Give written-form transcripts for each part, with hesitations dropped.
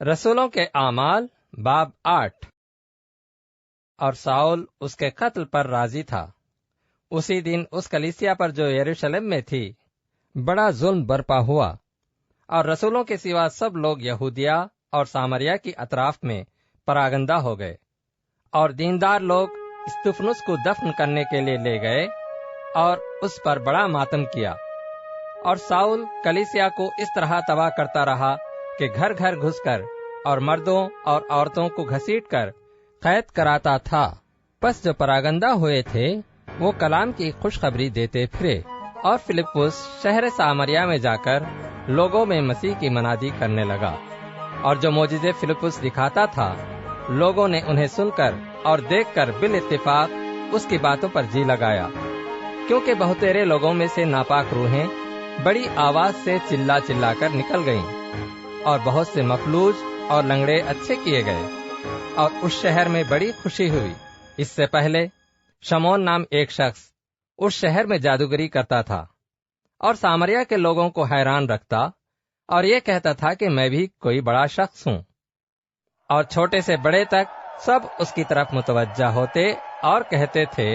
رسولوں کے اعمال باب 8۔ اور ساؤل اس کے قتل پر راضی تھا۔ اسی دن اس کلیسیا پر جو یروشلم میں تھی بڑا ظلم برپا ہوا، اور رسولوں کے سوا سب لوگ یہودیہ اور سامریا کی اطراف میں پراگندہ ہو گئے، اور دیندار لوگ استفنس کو دفن کرنے کے لیے لے گئے اور اس پر بڑا ماتم کیا۔ اور ساؤل کلیسیا کو اس طرح تباہ کرتا رہا کہ گھر گھر گھس کر اور مردوں اور عورتوں کو گھسیٹ کر قید کراتا تھا۔ پس جو پراگندہ ہوئے تھے وہ کلام کی خوشخبری دیتے پھرے، اور فلپس شہر سامریا میں جا کر لوگوں میں مسیح کی منادی کرنے لگا، اور جو معجزے فلپس دکھاتا تھا لوگوں نے انہیں سن کر اور دیکھ کر بالاتفاق اس کی باتوں پر جی لگایا، کیونکہ بہتیرے لوگوں میں سے ناپاک روحیں بڑی آواز سے چلا چلا کر نکل گئیں، اور بہت سے مفلوج اور لنگڑے اچھے کیے گئے، اور اس شہر میں بڑی خوشی ہوئی۔ اس سے پہلے شمعون نام ایک شخص اس شہر میں جادوگری کرتا تھا، اور سامریا کے لوگوں کو حیران رکھتا، اور یہ کہتا تھا کہ میں بھی کوئی بڑا شخص ہوں، اور چھوٹے سے بڑے تک سب اس کی طرف متوجہ ہوتے اور کہتے تھے،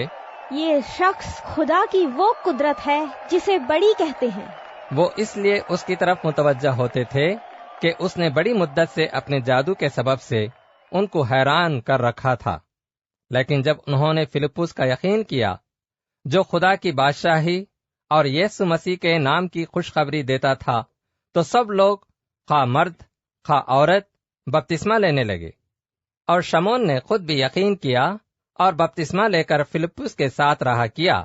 یہ شخص خدا کی وہ قدرت ہے جسے بڑی کہتے ہیں۔ وہ اس لیے اس کی طرف متوجہ ہوتے تھے کہ اس نے بڑی مدت سے اپنے جادو کے سبب سے ان کو حیران کر رکھا تھا۔ لیکن جب انہوں نے فلپس کا یقین کیا، جو خدا کی بادشاہی اور یسوع مسیح کے نام کی خوشخبری دیتا تھا، تو سب لوگ خواہ مرد خواہ عورت بپتسمہ لینے لگے۔ اور شمعون نے خود بھی یقین کیا اور بپتسمہ لے کر فلپس کے ساتھ رہا کیا،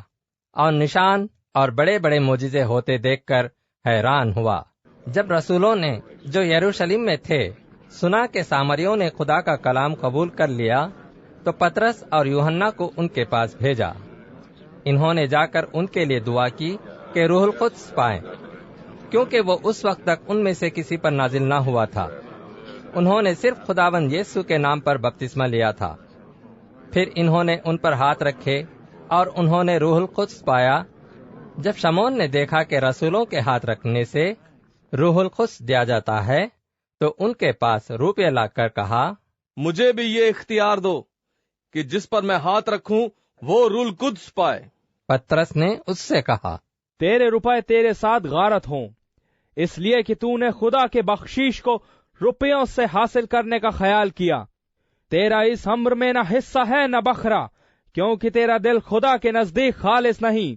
اور نشان اور بڑے بڑے معجزے ہوتے دیکھ کر حیران ہوا۔ جب رسولوں نے جو یروشلم میں تھے سنا کہ سامریوں نے خدا کا کلام قبول کر لیا، تو پطرس اور یوحنا کو ان کے پاس بھیجا۔ انہوں نے جا کر ان کے لیے دعا کی کہ روح القدس پائیں، کیونکہ وہ اس وقت تک ان میں سے کسی پر نازل نہ ہوا تھا۔ انہوں نے صرف خداوند یسوع کے نام پر بپتسمہ لیا تھا۔ پھر انہوں نے ان پر ہاتھ رکھے اور انہوں نے روح القدس پایا۔ جب شمعون نے دیکھا کہ رسولوں کے ہاتھ رکھنے سے روح القدس دیا جاتا ہے، تو ان کے پاس روپیہ لا کر کہا، مجھے بھی یہ اختیار دو کہ جس پر میں ہاتھ رکھوں وہ روح القدس پائے۔ پطرس نے اس سے کہا، تیرے روپے تیرے ساتھ غارت ہوں، اس لیے کہ تو نے خدا کے بخشش کو روپیوں سے حاصل کرنے کا خیال کیا۔ تیرا اس امر میں نہ حصہ ہے نہ بکھرا، کیونکہ تیرا دل خدا کے نزدیک خالص نہیں۔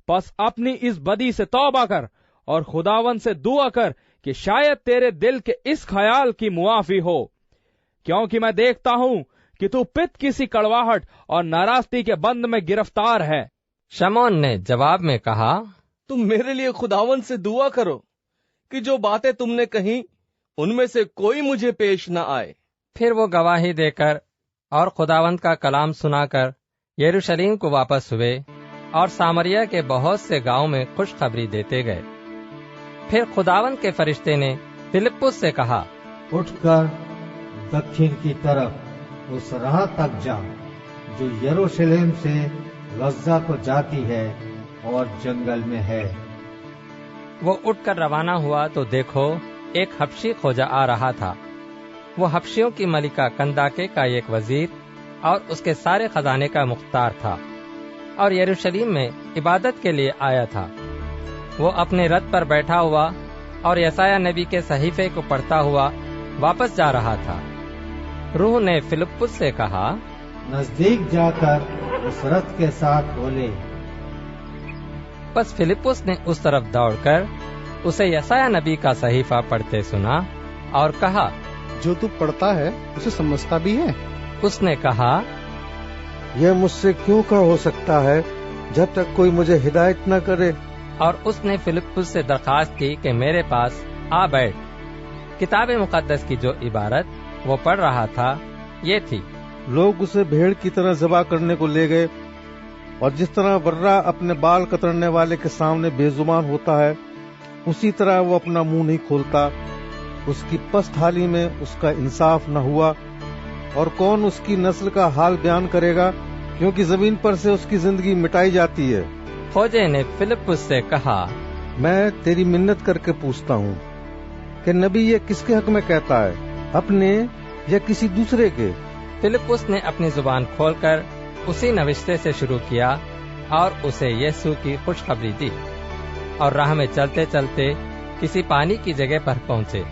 پس اپنی اس بدی سے توبہ کر اور خداوند سے دعا کر کہ شاید تیرے دل کے اس خیال کی معافی ہو، کیونکہ میں دیکھتا ہوں کہ تو پت کسی کڑواہٹ اور ناراستی کے بند میں گرفتار ہے۔ شمعون نے جواب میں کہا، تم میرے لیے خداوند سے دعا کرو کہ جو باتیں تم نے کہیں ان میں سے کوئی مجھے پیش نہ آئے۔ پھر وہ گواہی دے کر اور خداوند کا کلام سنا کر یروشلم کو واپس ہوئے، اور سامریا کے بہت سے گاؤں میں خوشخبری دیتے گئے۔ پھر خداوند کے فرشتے نے فلپس سے کہا، اٹھ کر دکھن کی طرف اس راہ تک جا جو یروشلم سے غزہ کو جاتی ہے اور جنگل میں ہے۔ وہ اٹھ کر روانہ ہوا تو دیکھو ایک حبشی کھوجا آ رہا تھا۔ وہ حبشیوں کی ملکہ کنداکے کا ایک وزیر اور اس کے سارے خزانے کا مختار تھا، اور یروشلم میں عبادت کے لیے آیا تھا۔ وہ اپنے رتھ پر بیٹھا ہوا اور یسایہ نبی کے صحیفے کو پڑھتا ہوا واپس جا رہا تھا۔ روح نے فلپس سے کہا، نزدیک جا کر اس رتھ کے ساتھ بولے۔ پس فلپس نے اس طرف دوڑ کر اسے یسایہ نبی کا صحیفہ پڑھتے سنا اور کہا، جو تو پڑھتا ہے اسے سمجھتا بھی ہے؟ اس نے کہا، یہ مجھ سے کیوں کا ہو سکتا ہے جب تک کوئی مجھے ہدایت نہ کرے؟ اور اس نے فلپس سے درخواست کی کہ میرے پاس آ بیٹھ۔ کتاب مقدس کی جو عبارت وہ پڑھ رہا تھا یہ تھی، لوگ اسے بھیڑ کی طرح ذبح کرنے کو لے گئے، اور جس طرح برہ اپنے بال کترنے والے کے سامنے بے زبان ہوتا ہے، اسی طرح وہ اپنا منہ نہیں کھولتا۔ اس کی پست حالی میں اس کا انصاف نہ ہوا، اور کون اس کی نسل کا حال بیان کرے گا، کیونکہ زمین پر سے اس کی زندگی مٹائی جاتی ہے۔ کھوجے نے فلپس سے کہا، میں تیری منت کر کے پوچھتا ہوں کہ نبی یہ کس کے حق میں کہتا ہے؟ اپنے یا کسی دوسرے کے؟ فلپس نے اپنی زبان کھول کر اسی نوشتے سے شروع کیا اور اسے یسوع کی خوشخبری دی، اور راہ میں چلتے چلتے کسی پانی کی جگہ پر پہنچے۔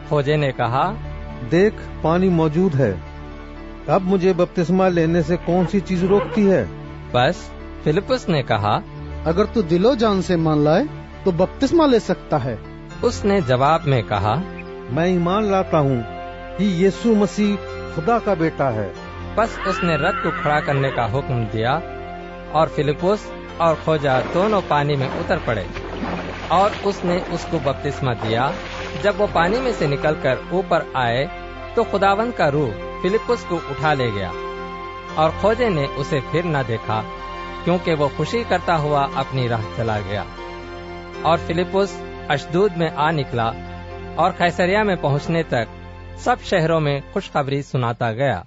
کھوجے نے کہا، دیکھ، پانی موجود ہے، اب مجھے بپتسمہ لینے سے کون سی چیز روکتی ہے؟ بس فلپس نے کہا، اگر تو دل و جان سے مان لائے تو بپتسمہ لے سکتا ہے۔ اس نے جواب میں کہا، میں ایمان لاتا ہوں کہ یسوع مسیح خدا کا بیٹا ہے۔ بس اس نے رت کو کھڑا کرنے کا حکم دیا، اور فلپس اور کھوجا دونوں پانی میں اتر پڑے، اور اس نے اس کو بپتسمہ دیا۔ جب وہ پانی میں سے نکل کر اوپر آئے تو خداوند کا روح فلپس کو اٹھا لے گیا، اور کھوجے نے اسے پھر نہ دیکھا، کیونکہ وہ خوشی کرتا ہوا اپنی راہ چلا گیا۔ اور فلپس اشدود میں آ نکلا، اور قیصریہ میں پہنچنے تک سب شہروں میں خوشخبری سناتا گیا۔